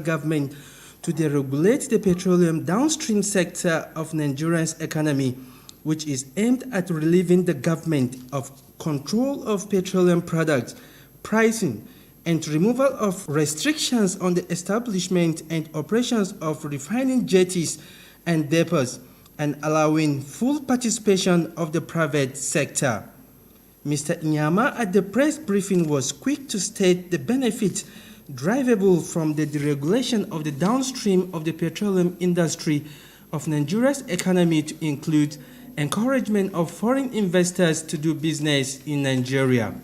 government to deregulate the petroleum downstream sector of Nigeria's economy, which is aimed at relieving the government of control of petroleum products, pricing, and removal of restrictions on the establishment and operations of refining jetties and depots, and allowing full participation of the private sector. Mr. Inyama at the press briefing was quick to state the benefits derivable from the deregulation of the downstream of the petroleum industry of Nigeria's economy to include encouragement of foreign investors to do business in Nigeria.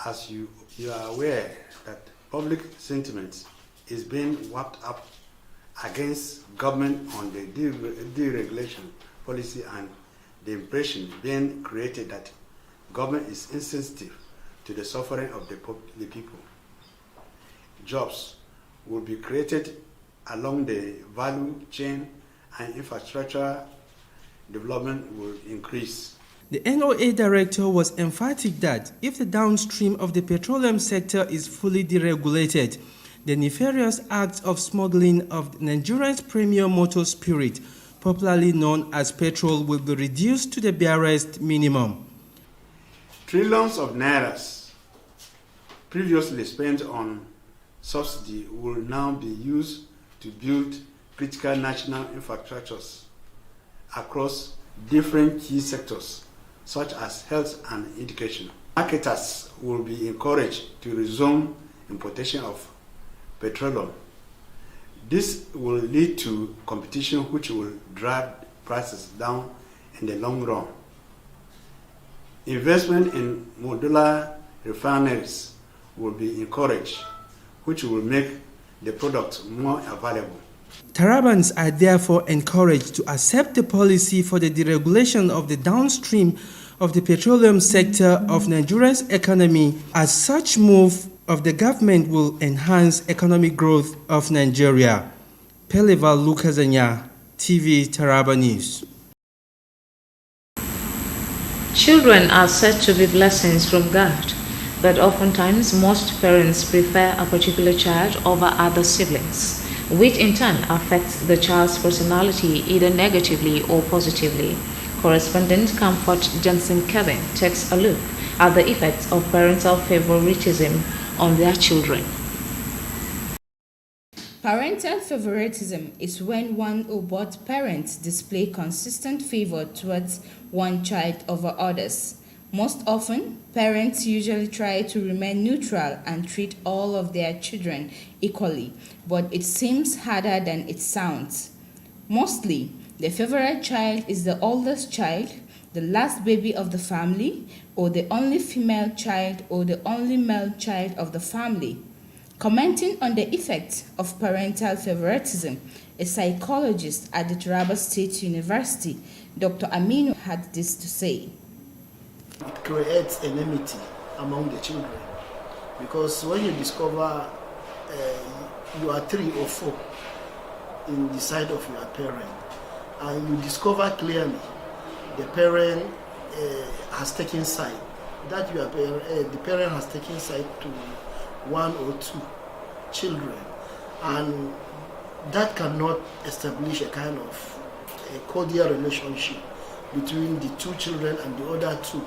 As you are aware that public sentiment is being warped up against government on the deregulation policy, and the impression being created that government is insensitive to the suffering of the people. Jobs will be created along the value chain and infrastructure development will increase. The NOA director was emphatic that if the downstream of the petroleum sector is fully deregulated, the nefarious acts of smuggling of Nigeria's premium motor spirit, popularly known as petrol, will be reduced to the barest minimum. Trillions of nairas previously spent on subsidy will now be used to build critical national infrastructures across different key sectors such as health and education. Marketers will be encouraged to resume importation of petroleum. This will lead to competition which will drive prices down in the long run. Investment in modular refineries will be encouraged, which will make the product more available. Tarabans are therefore encouraged to accept the policy for the deregulation of the downstream of the petroleum sector of Nigeria's economy, as such move of the government will enhance economic growth of Nigeria. Peleval Lukazanya, TV Taraba News. Children are said to be blessings from God, but oftentimes most parents prefer a particular child over other siblings, which in turn affects the child's personality either negatively or positively. Correspondent Comfort Johnson Kevin takes a look at the effects of parental favoritism on their children. Parental favoritism is when one or both parents display consistent favor towards one child over others. Most often, parents usually try to remain neutral and treat all of their children equally, but it seems harder than it sounds. Mostly, the favorite child is the oldest child, the last baby of the family, or the only female child or the only male child of the family. Commenting on the effects of parental favoritism, a psychologist at the Taraba State University, Dr. Aminu, had this to say. It creates enmity among the children, because when you discover you are 3 or 4 in the side of your parent, and you discover clearly the parent has taken side, that the parent has taken side to 1 or 2 children, and that cannot establish a kind of a cordial relationship between the 2 children and the other 2.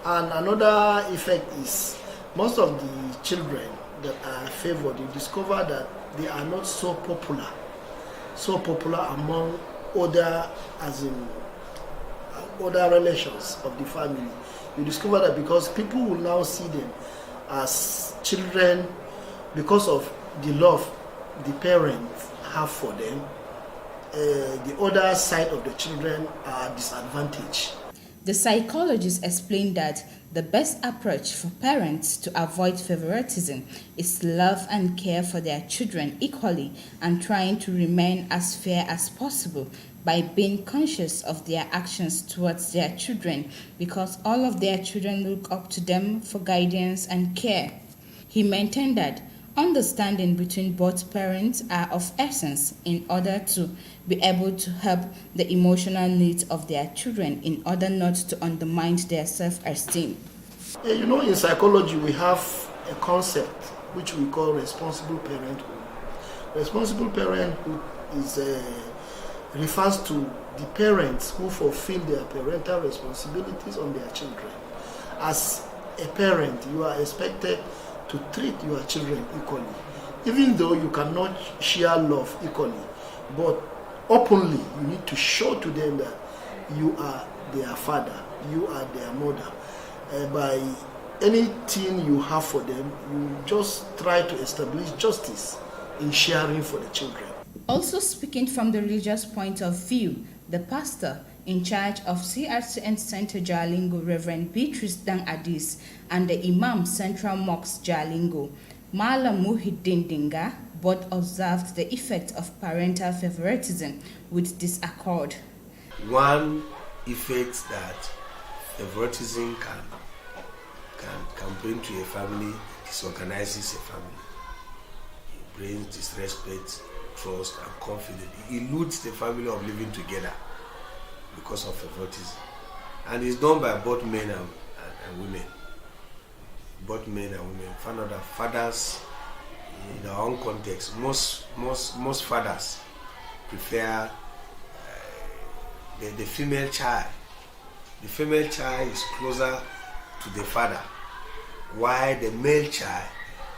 And another effect is most of the children that are favored, you discover that they are not so popular among other, as in other relations of the family. You discover that because people will now see them as children because of the love the parents have for them. The other side of the children are disadvantaged. The psychologist explained that the best approach for parents to avoid favoritism is love and care for their children equally and trying to remain as fair as possible by being conscious of their actions towards their children, because all of their children look up to them for guidance and care. He maintained that understanding between both parents are of essence in order to be able to help the emotional needs of their children in order not to undermine their self-esteem. You know, in psychology we have a concept which we call responsible parenthood. Responsible parenthood refers to the parents who fulfill their parental responsibilities on their children. As a parent, you are expected to treat your children equally, even though you cannot share love equally, but openly you need to show to them that you are their father, you are their mother. By anything you have for them, you just try to establish justice in sharing for the children. Also speaking from the religious point of view, the pastor in charge of CRCN Center Jalingo, Reverend Beatrice Dan Adis, and the Imam Central Mosque Jalingo, Malam Muhyiddin Dinga, both observed the effect of parental favoritism with disaccord. One effect that favoritism can bring to a family disorganizes a family. It brings disrespect, trust, and confidence. It eludes the family of living together because of favoritism. And it's done by both men and women. Both men and women. Find out that fathers, in our own context, most fathers prefer the female child. The female child is closer to the father, while the male child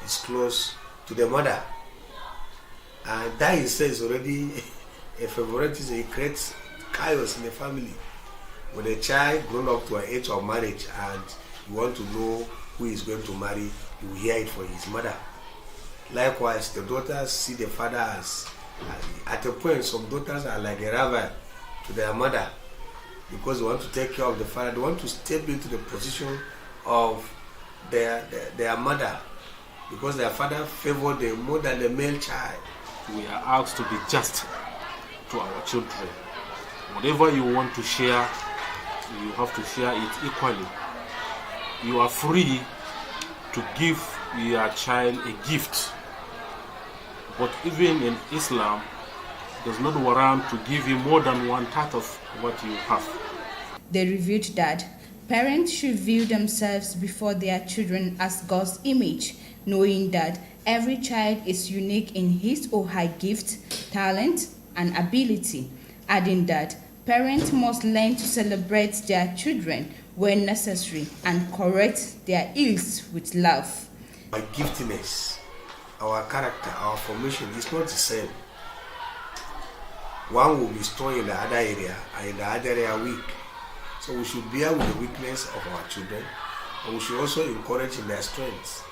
is close to the mother. And that itself is already a favoritism. It creates chaos in the family. When a child grown up to an age of marriage and you want to know who is going to marry, you hear it from his mother. Likewise, the daughters see the father as, at a point, some daughters are like a rival to their mother because they want to take care of the father. They want to step into the position of their mother because their father favored them more than the male child. We are asked to be just to our children. Whatever you want to share, you have to share it equally. You are free to give your child a gift, but even in Islam, it does not warrant to give him more than 1/3 of what you have. They reviewed that parents should view themselves before their children as God's image, knowing that every child is unique in his or her gift, talent, and ability, adding that parents must learn to celebrate their children when necessary and correct their ills with love. Our giftedness, our character, our formation is not the same. One will be strong in the other area and in the other area weak. So we should bear with the weakness of our children, and we should also encourage in their strengths.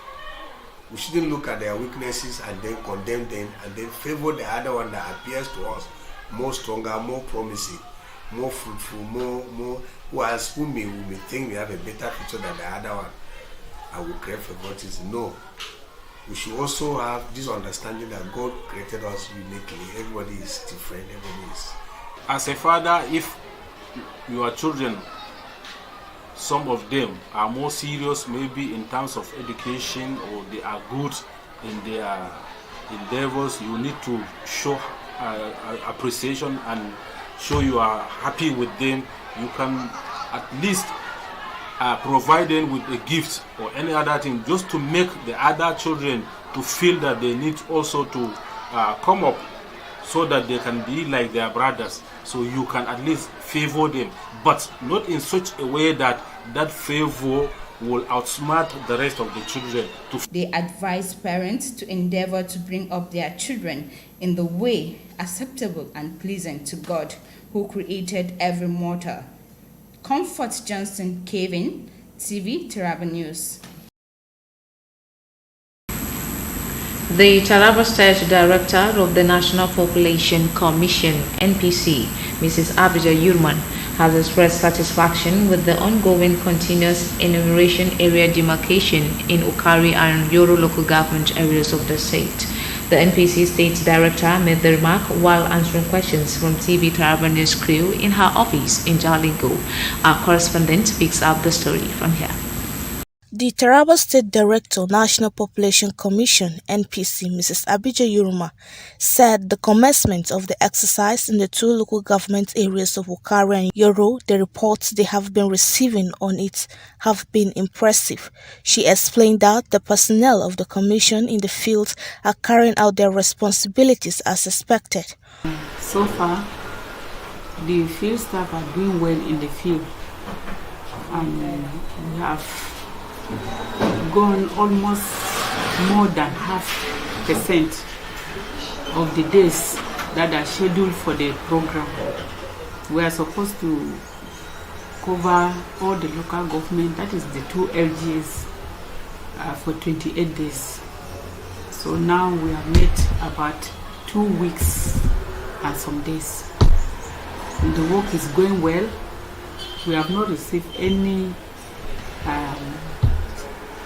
We shouldn't look at their weaknesses and then condemn them and then favor the other one that appears to us more stronger, more promising, more fruitful, more who we may think we have a better future than the other one. And we crave favoritism. No. We should also have this understanding that God created us uniquely. Everybody is different. Everybody is. As a father, if your children, some of them are more serious maybe in terms of education, or they are good in their endeavors, you need to show appreciation and show you are happy with them. You can at least provide them with a gift or any other thing, just to make the other children to feel that they need also to come up so that they can be like their brothers. So you can at least favor them, but not in such a way that that favor will outsmart the rest of the children. They advise parents to endeavor to bring up their children in the way acceptable and pleasant to God, who created every mortal. Comfort Johnson, Kevin, TV, Taraba News. The Taraba State Director of the National Population Commission, NPC, Mrs. Abija Yurman, has expressed satisfaction with the ongoing continuous enumeration area demarcation in Ukari and Yoro local government areas of the state. The NPC State Director made the remark while answering questions from TV Taraba News crew in her office in Jalingo. Our correspondent picks up the story from here. The Taraba State Director, National Population Commission (NPC), Mrs. Abija Yuruma, said the commencement of the exercise in the two local government areas of Wukari and Yoro, the reports they have been receiving on it have been impressive. She explained that the personnel of the commission in the field are carrying out their responsibilities as expected. So far, the field staff are doing well in the field, and we have gone almost more than 0.5% of the days that are scheduled for the program. We are supposed to cover all the local government, that is the 2 LGAs, for 28 days. So now we have met about 2 weeks and some days. And the work is going well. We have not received any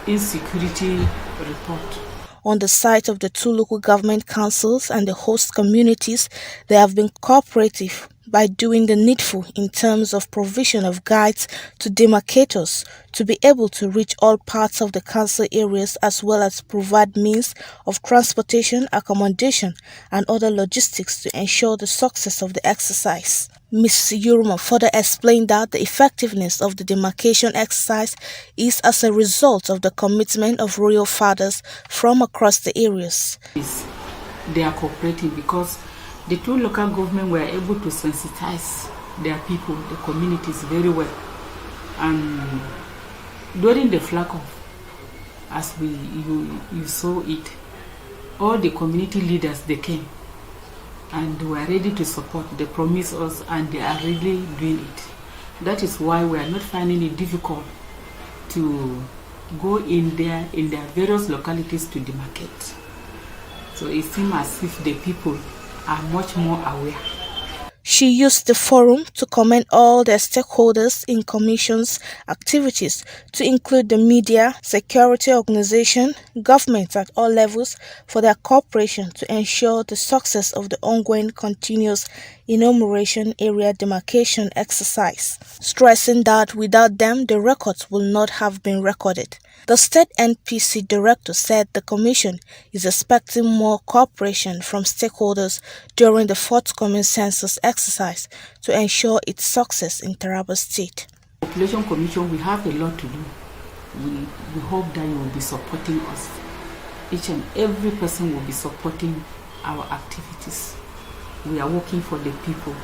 insecurity report. On the side of the two local government councils and the host communities, they have been cooperative by doing the needful in terms of provision of guides to demarcators to be able to reach all parts of the council areas, as well as provide means of transportation, accommodation and other logistics to ensure the success of the exercise. Ms. Yuruma further explained that the effectiveness of the demarcation exercise is as a result of the commitment of royal fathers from across the areas. They are cooperating because the two local governments were able to sensitize their people, the communities, very well. And during the flag off, as you saw it, all the community leaders, they came and were ready to support. They promised us, and they are really doing it. That is why we are not finding it difficult to go in their various localities to demarcate. So it seems as if the people are much more aware. She used the forum to commend all the stakeholders in Commission's activities, to include the media, security organization, governments at all levels, for their cooperation to ensure the success of the ongoing continuous enumeration area demarcation exercise, stressing that without them the records will not have been recorded. The State NPC Director said the Commission is expecting more cooperation from stakeholders during the forthcoming census exercise to ensure its success in Taraba State. Population Commission, we have a lot to do. We hope that you will be supporting us. Each and every person will be supporting our activities. We are working for the people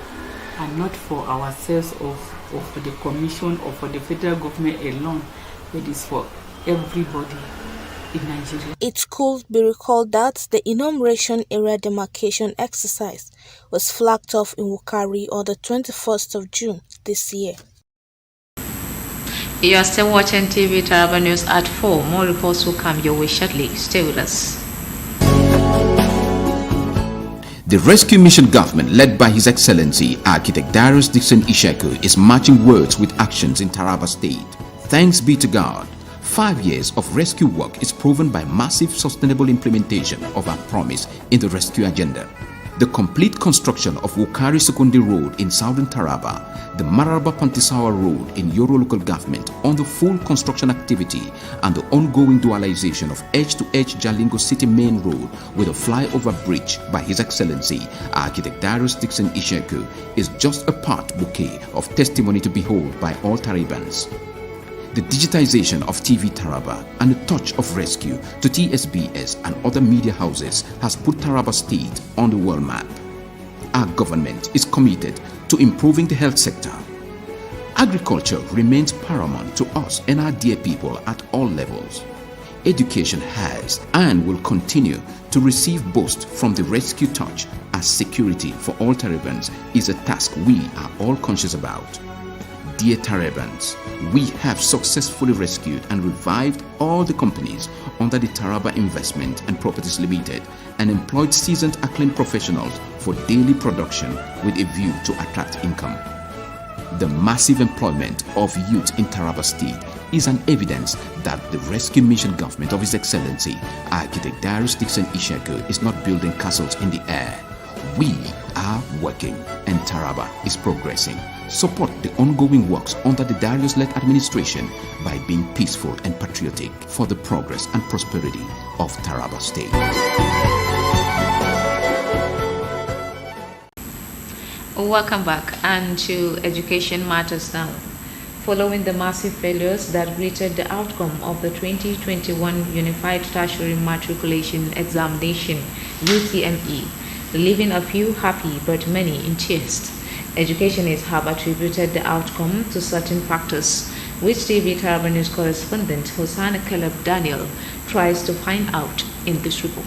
and not for ourselves or for the Commission or for the federal government alone. It is for everybody in Nigeria. It could be recalled that the enumeration area demarcation exercise was flagged off in Wukari on the 21st of June this year. You are still watching TV Taraba News at 4. More reports will come your way shortly. Stay with us. The rescue mission government led by His Excellency Architect Darius Dixon Isheku is matching words with actions in Taraba State. Thanks be to God. 5 years of rescue work is proven by massive sustainable implementation of our promise in the rescue agenda. The complete construction of Wukari Sekondi Road in southern Taraba, the Mararaba-Pantisawa Road in Yoro local government on the full construction activity, and the ongoing dualization of edge-to-edge Jalingo City Main Road with a flyover bridge by His Excellency Architect Darius Dixon Isheku is just a part bouquet of testimony to behold by all Tarabans. The digitization of TV Taraba and a touch of rescue to TSBS and other media houses has put Taraba State on the world map. Our government is committed to improving the health sector. Agriculture remains paramount to us and our dear people at all levels. Education has and will continue to receive boost from the rescue touch, as security for all Tarabans is a task we are all conscious about. Dear Tarabans, we have successfully rescued and revived all the companies under the Taraba Investment and Properties Limited and employed seasoned acclaimed professionals for daily production with a view to attract income. The massive employment of youth in Taraba State is an evidence that the rescue mission government of His Excellency Architect Darius Dixon Isheku is not building castles in the air. We are are working and Taraba is progressing. Support the ongoing works under the Darius-led administration by being peaceful and patriotic for the progress and prosperity of Taraba State. Welcome back, and to Education Matters now. Following the massive failures that greeted the outcome of the 2021 Unified Tertiary Matriculation Examination (UTME), leaving a few happy but many in tears, educationists have attributed the outcome to certain factors, which TV Taraba News correspondent Hosanna Caleb Daniel tries to find out in this report.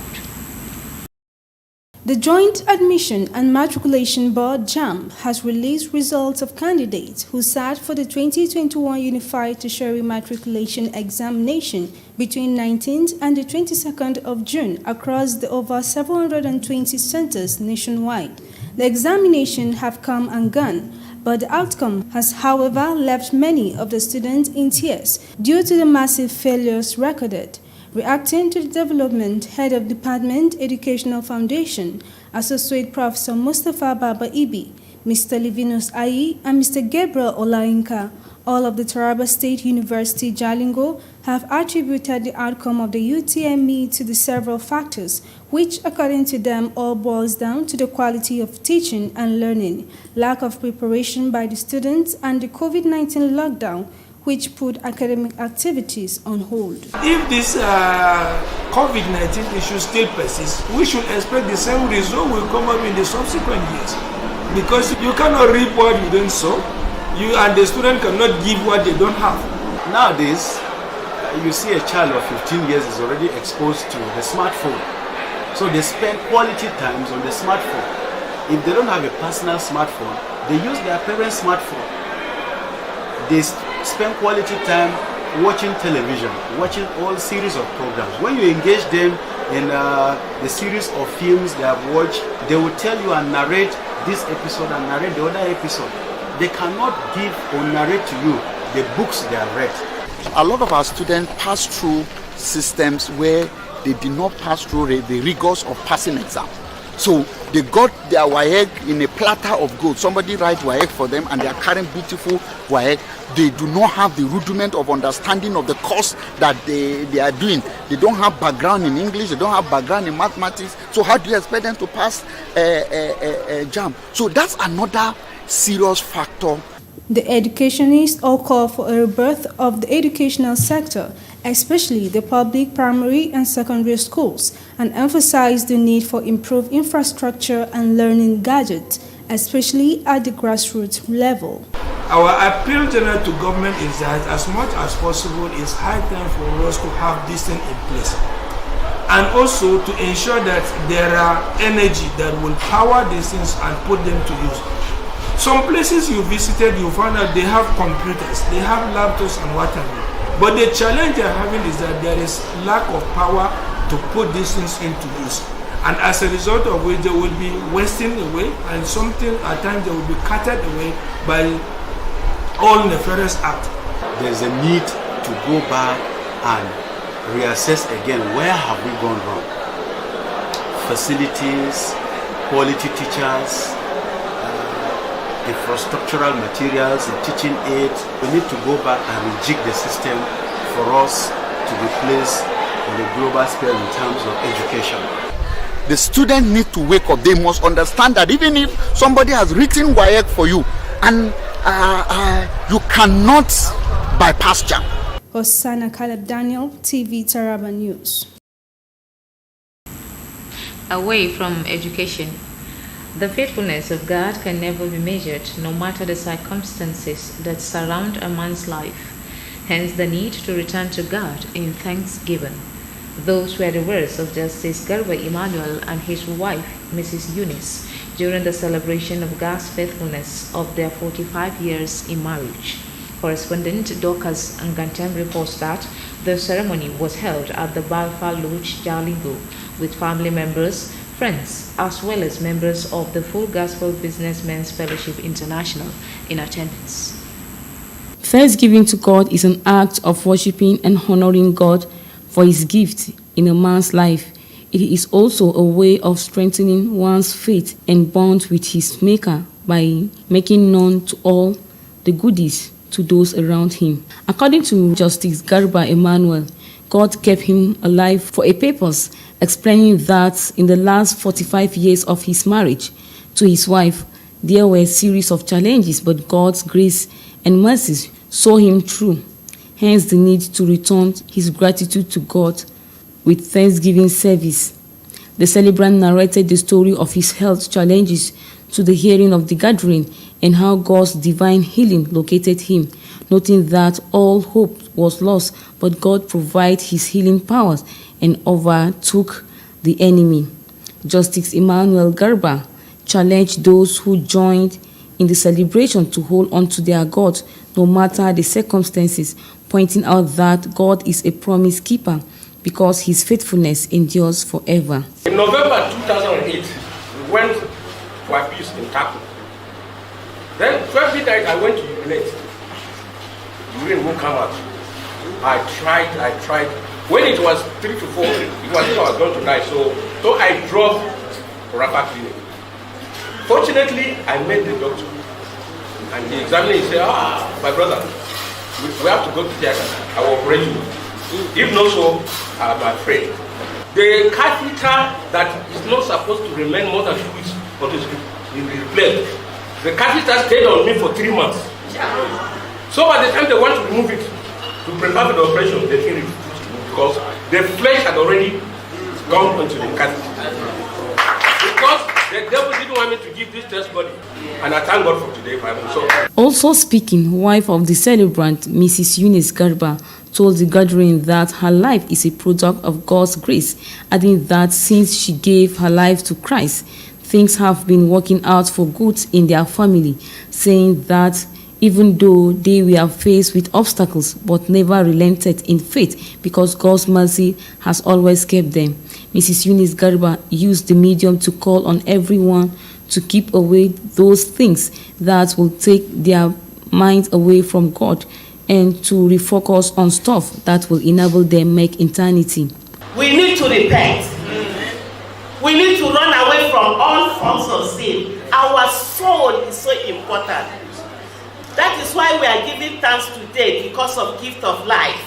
The Joint Admission and Matriculation Board (JAMB) has released results of candidates who sat for the 2021 Unified Tertiary Matriculation Examination between 19th and the 22nd of June across the over 720 centers nationwide. The examination have come and gone, but the outcome has, however, left many of the students in tears due to the massive failures recorded. Reacting to the development, Head of Department Educational Foundation, Associate Professor Mustafa Baba Ibi, Mr. Livinus Ayi, and Mr. Gabriel Olainka, all of the Taraba State University Jalingo, have attributed the outcome of the UTME to the several factors, which, according to them, all boils down to the quality of teaching and learning, lack of preparation by the students, and the COVID-19 lockdown, which put academic activities on hold. If this COVID-19 issue still persists, we should expect the same result will come up in the subsequent years. Because you cannot reap what you don't sow, you and the student cannot give what they don't have. Nowadays, you see a child of 15 years is already exposed to the smartphone. So they spend quality times on the smartphone. If they don't have a personal smartphone, they use their parents' smartphone. They spend quality time watching television, watching all series of programs. When you engage them in the series of films they have watched, they will tell you and narrate this episode and narrate the other episode. They cannot give or narrate to you the books they have read. A lot of our students pass through systems where they did not pass through the rigors of passing exam. So they got their WAEC in a platter of gold. Somebody write WAEC for them and they are carrying beautiful WAEC. They do not have the rudiment of understanding of the course that they are doing. They don't have background in English, they don't have background in mathematics. So how do you expect them to pass a JAMB? So that's another serious factor. The educationists all call for a rebirth of the educational sector, especially the public primary and secondary schools, and emphasize the need for improved infrastructure and learning gadgets, especially at the grassroots level. Our appeal general to government is that as much as possible, it's high time for us to have this thing in place. And also to ensure that there are energy that will power these things and put them to use. Some places you visited, you found out they have computers, they have laptops and what have you. But the challenge they're having is that there is lack of power to put these things into use. And as a result of which they will be wasting away, and something at times they will be cutted away by all nefarious acts. There's a need to go back and reassess again, where have we gone wrong? Facilities, quality teachers, infrastructural materials and teaching aids. We need to go back and rejig the system for us to be placed on the global scale in terms of education. The students need to wake up. They must understand that even if somebody has written WAEC for you, and you cannot bypass JAMB. Hosanna Caleb Daniel, TV Taraba News. Away from education, the faithfulness of God can never be measured, no matter the circumstances that surround a man's life. Hence the need to return to God in thanksgiving. Those were the words of Justice Garba Emmanuel and his wife, Mrs. Eunice, during the celebration of God's faithfulness of their 45 years in marriage. Correspondent Dorcas Ngantem reports that the ceremony was held at the Balfa Lodge, Jalingo, with family members, friends, as well as members of the Full Gospel Businessmen's Fellowship International in attendance. Thanksgiving to God is an act of worshiping and honoring God for his gift in a man's life. It is also a way of strengthening one's faith and bond with his Maker by making known to all the goodies to those around him. According to Justice Garba Emmanuel, God kept him alive for a purpose, explaining that in the last 45 years of his marriage to his wife, there were a series of challenges, but God's grace and mercies saw him through. Hence the need to return his gratitude to God with Thanksgiving service. The celebrant narrated the story of his health challenges to the hearing of the gathering and how God's divine healing located him, noting that all hope was lost, but God provided his healing powers and overtook the enemy. Justice Emmanuel Garba challenged those who joined in the celebration to hold on to their God no matter the circumstances, pointing out that God is a promise keeper because his faithfulness endures forever. In November 2008, we went to a peace in Taku. Then 12 midnight I went to urinate. Urine won't come out. I tried. When it was 3 to 4, it was I was going to die. So I drove to Rafa Clinic. Fortunately, I met the doctor. And he examined me and said, my brother, we have to go to theater. I will operate you. If not so, I'm afraid. The catheter that is not supposed to remain more than 2 weeks, but is replaced. The catheter stayed on me for 3 months. So by the time they want to remove it, to prepare for the operation, they think it's because the flesh had already gone into the catheter. Because the devil didn't want me to give this testimony, and I thank God for today. Also speaking, wife of the celebrant, Mrs. Eunice Garba, told the gathering that her life is a product of God's grace, adding that since she gave her life to Christ, things have been working out for good in their family, saying that even though they were faced with obstacles but never relented in faith because God's mercy has always kept them. Mrs. Eunice Garba used the medium to call on everyone to keep away those things that will take their minds away from God and to refocus on stuff that will enable them make eternity. We need to repent. We need to run away from all forms of sin. Our soul is so important. That is why we are giving thanks today because of gift of life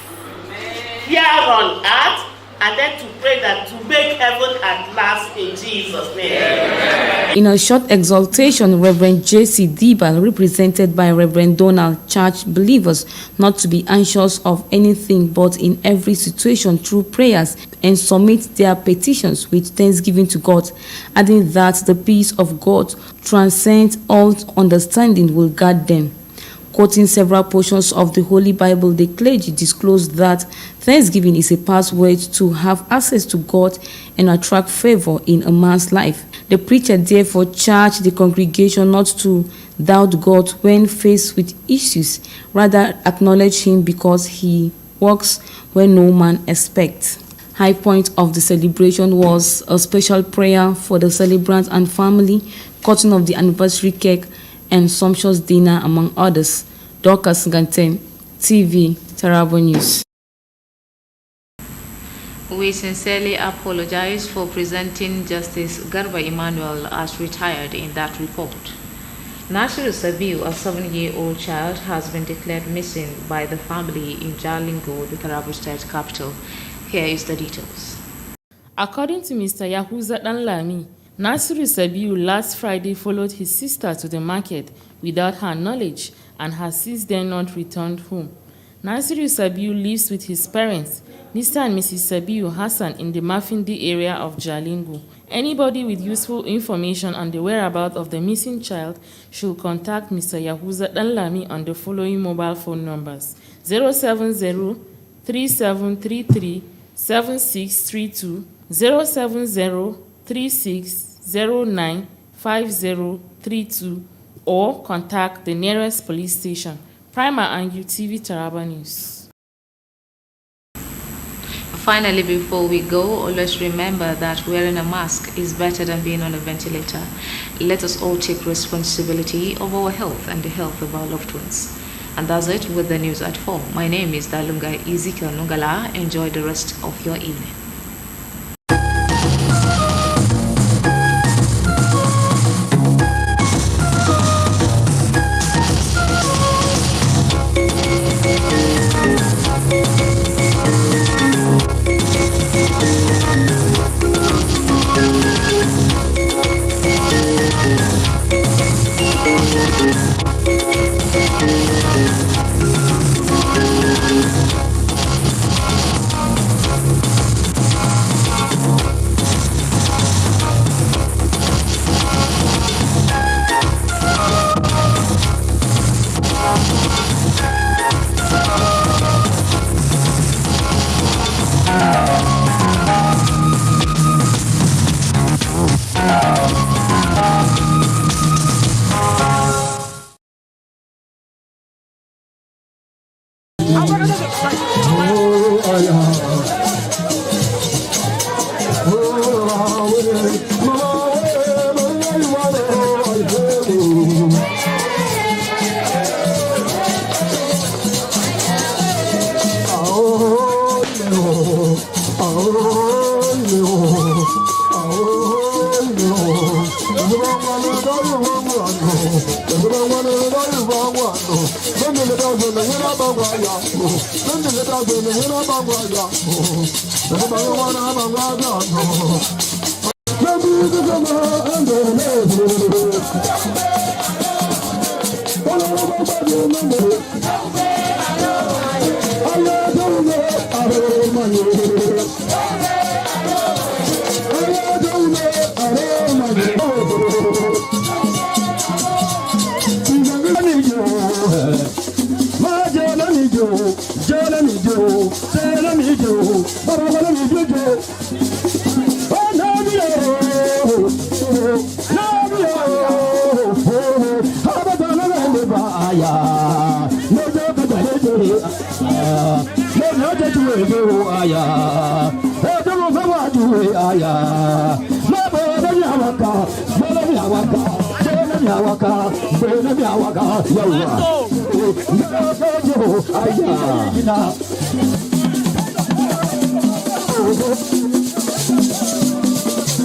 here on earth, and then to pray that to make heaven at last in Jesus' name. In a short exhortation, Reverend J.C. Dibal, represented by Reverend Donald, charged believers not to be anxious of anything but in every situation through prayers and submit their petitions with thanksgiving to God, adding that the peace of God transcends all understanding will guard them. Quoting several portions of the Holy Bible, the clergy disclosed that thanksgiving is a password to have access to God and attract favor in a man's life. The preacher therefore charged the congregation not to doubt God when faced with issues, rather acknowledge him because he works where no man expects. High point of the celebration was a special prayer for the celebrant and family, cutting of the anniversary cake, and sumptuous dinner, among others. Dorcas Gantem, TV, Taraba News. We sincerely apologize for presenting Justice Garba Emmanuel as retired in that report. Nasiru Sabiu, a 7-year-old child, has been declared missing by the family in Jalingo, the Taraba state capital. Here is the details. According to Mr. Yahuza Danlami, Nasiru Sabiu last Friday followed his sister to the market without her knowledge and has since then not returned home. Nasiru Sabiu lives with his parents, Mr. and Mrs. Sabiu Hassan, in the Mafindi area of Jalingo. Anybody with useful information on the whereabouts of the missing child should contact Mr. Yahuza Danlami on the following mobile phone numbers: 070-3733-7632, 070-3609-5032, or contact the nearest police station. Prima and UTV Taraba News. Finally, before we go, always remember that wearing a mask is better than being on a ventilator. Let us all take responsibility of our health and the health of our loved ones. And that's it with the news at 4. My name is Dalunga Ezekiel Nungala. Enjoy the rest of your evening.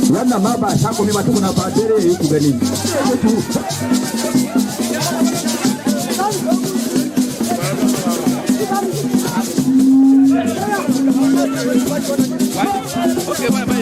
Wannan ma ba ta kuma mata kuna fadere ku gani. Okay, bye bye.